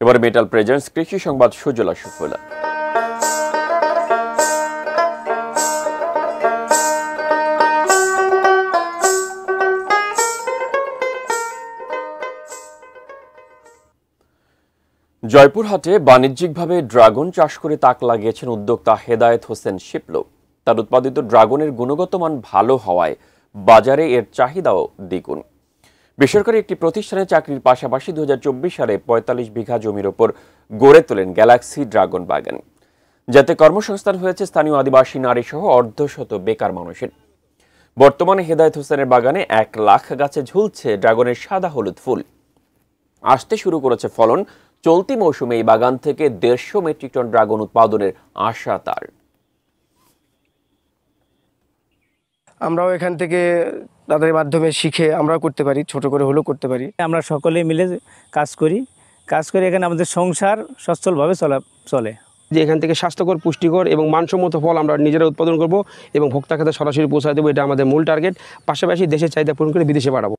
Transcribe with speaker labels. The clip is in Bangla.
Speaker 1: এবার মেটাল প্রেজেন্স কৃষি সংবাদ সুজলা সুফলা। জয়পুরহাটে বাণিজ্যিকভাবে ড্রাগন চাষ করে তাক লাগিয়েছেন উদ্যোক্তা হেদায়েত হোসেন শিপলু। তার উৎপাদিত ড্রাগনের গুণগত মান ভালো হওয়ায় বাজারে এর চাহিদাও দ্বিগুণ। বেসরকারি একটি প্রতিষ্ঠানে চাকরির পাশাপাশি 2024 সালে 45 বিঘা জমির ওপর গড়ে তোলেন গ্যালাক্সি ড্রাগন বাগান, যাতে কর্মসংস্থান হয়েছে স্থানীয় আদিবাসী নারী সহ অর্ধশত বেকার মানুষের। বর্তমানে হেদায়েত হোসেনের বাগানে 1 লাখ গাছে ঝুলছে ড্রাগনের সাদা হলুদ ফুল। আসতে শুরু করেছে ফলন। চলতি মৌসুমে এই বাগান থেকে 150 মেট্রিক টন ড্রাগন উৎপাদনের আশা তার।
Speaker 2: আমরাও এখান থেকে তাদের মাধ্যমে শিখে আমরাও করতে পারি, ছোট করে হলেও করতে পারি।
Speaker 3: আমরা সকলে মিলে কাজ করি এখানে আমাদের সংসার সচ্ছলভাবে চলে।
Speaker 4: যে এখান থেকে স্বাস্থ্যকর, পুষ্টিকর এবং মানসম্মত ফল আমরা নিজেরা উৎপাদন করব এবং ভোক্তার কাছে সরাসরি পৌঁছায় দেবো, এটা আমাদের মূল টার্গেট। পাশাপাশি দেশের চাহিদা পূরণ করে বিদেশে পাঠাবো।